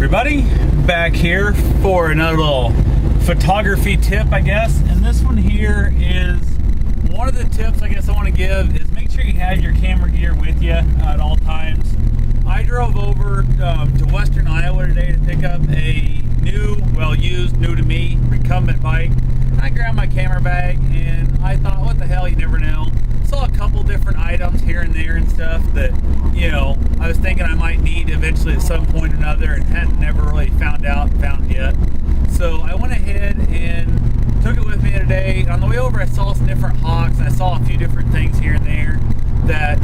everybody, back here for another little photography tip, I guess. And this one here is one of the tips I guess I want to give is make sure you have your camera gear with you at all times. I drove over to Western Iowa today to pick up a used, new to me, recumbent bike. I grabbed my camera bag and I thought, what the hell, you never know. Saw a couple different items here and there and stuff that, you know, I was thinking I might need eventually at some point or another and hadn't never really found yet. So I went ahead and took it with me today. On the way over, I saw some different hawks and I saw a few different things here and there that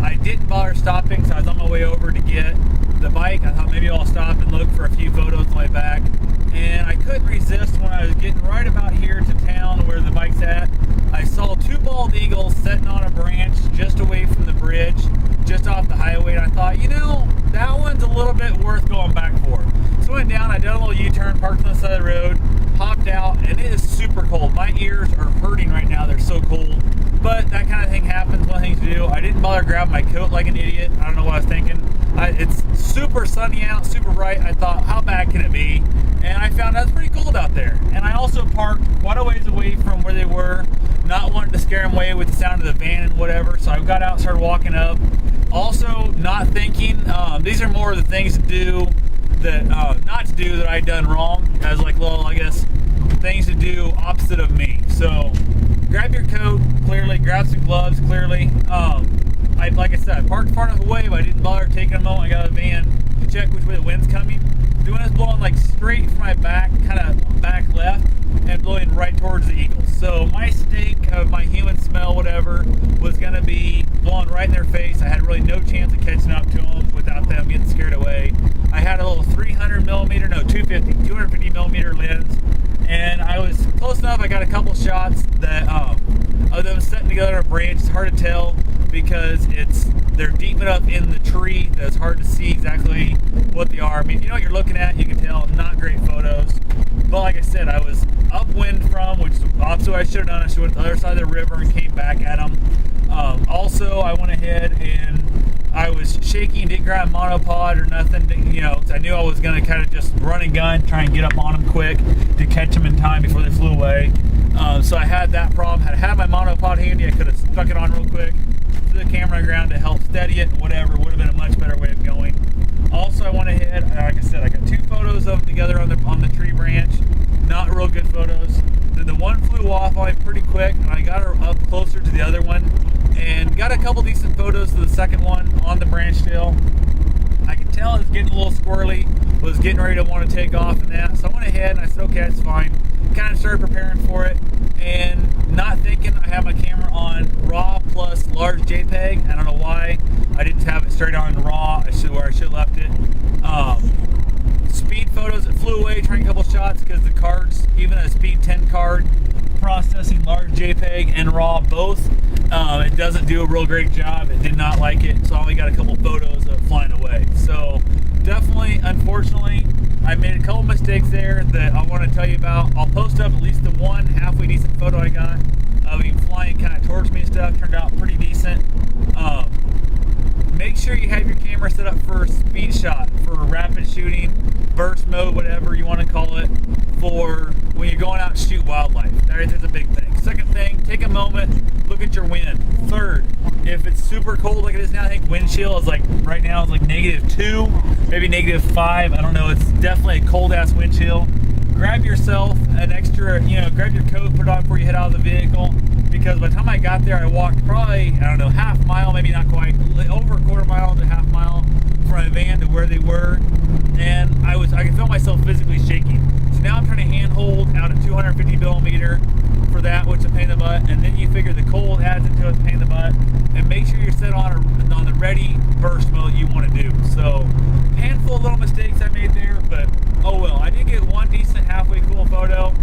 I didn't bother stopping, so I was on my way over to get the bike. I thought maybe I'll stop and look for a few photos on the way back. And I couldn't resist when I was getting right about here to town where the bike's at. I saw two bald eagles sitting on a branch just away from the bridge, just off the highway. And I thought, you know, that one's a little bit worth going back for. So I went down, I did a little U-turn, parked on the side of the road, hopped out, and it is super cold. My ears are hurting right now, they're so cold. But that kind of thing happens, one thing to do. I didn't bother grabbing my coat like an idiot. I don't know what I was thinking. It's super sunny out, super bright. I thought, how bad can it be? And I found out it's pretty cold out there. And I also parked quite a ways away from where they were, not wanting to scare them away with the sound of the van and whatever. So I got out and started walking up. Also, not thinking, these are more of the things to do that, not to do that I'd done wrong, as like little, I guess, things to do opposite of me. So grab your coat, clearly, grab some gloves, clearly. Like I said, I parked far enough away, but I didn't bother taking a moment. I got a van to check which way the wind's coming. The wind is blowing like straight from my back, kind of back left, and blowing right towards the eagles. So my stink of my human smell, whatever, was going to be blowing right in their face. I had really no chance of catching up to them without them getting scared away. I had a little 250 millimeter lens, and I was close enough. I got a couple shots that of them sitting together on a branch. It's hard to tell because they're deep enough in the tree that it's hard to see exactly what they are. I mean, if you know what you're looking at, you can tell. Not great photos. But like I said, I was upwind from, which is opposite what I should have done. I should have went to the other side of the river and came back at them. Also, I went ahead and I was shaking, didn't grab a monopod or nothing, you know, 'cause I knew I was going to kind of just run and gun, try and get up on them quick to catch them in time before they flew away. So I had that problem. Had I had my monopod handy, I could have stuck it on real quick, threw the camera on the ground to help steady it, whatever. Would have been a much better way of going. Also, I went ahead, like I said, I got two photos of them together on the tree branch. Not real good photos. Then the one flew off on me pretty quick, and I got her up closer to the other one, and got a couple decent photos of the second one on the branch still. I could tell it was getting a little squirrely, was getting ready to want to take off and that. So I went ahead and I said, okay, that's fine. Kind of started preparing for it, and not thinking I have my camera on RAW plus large JPEG. I don't know why I didn't have it straight on RAW. I should have left it. Speed photos that flew away, trying a couple shots because the cards, even a Speed 10 card, processing large JPEG and RAW both, it doesn't do a real great job. It did not like it, so I only got a couple photos of it flying away. So definitely, unfortunately, I made a couple mistakes there that I want to tell you about. I'll post up at least the one halfway decent photo I got of him flying kind of towards me and stuff. Turned out pretty decent. Make sure you have your camera set up for speed shot, for rapid shooting, burst mode, whatever you want to call it, for when you're going out to shoot wildlife. That is a big thing. Second thing, take a moment, look at your wind. Third, if it's super cold like it is now, I think wind chill is like, right now it's like -2, maybe -5. I don't know. It's definitely a cold ass wind chill. Grab yourself an extra, grab your coat, put it on before you head out of the vehicle. Because by the time I got there, I walked probably, I don't know, half mile, maybe not quite, over a quarter mile to half mile from my van to where they were. And I could feel myself physically shaking. So now I'm trying to handhold out a 250 millimeter for that, which is a pain in the butt. And then you figure the cold adds into it, it's a pain in the butt. And make sure you're set on the ready burst mode you want to do. So, handful of little mistakes I made there, but oh well. I did get one decent halfway cool photo.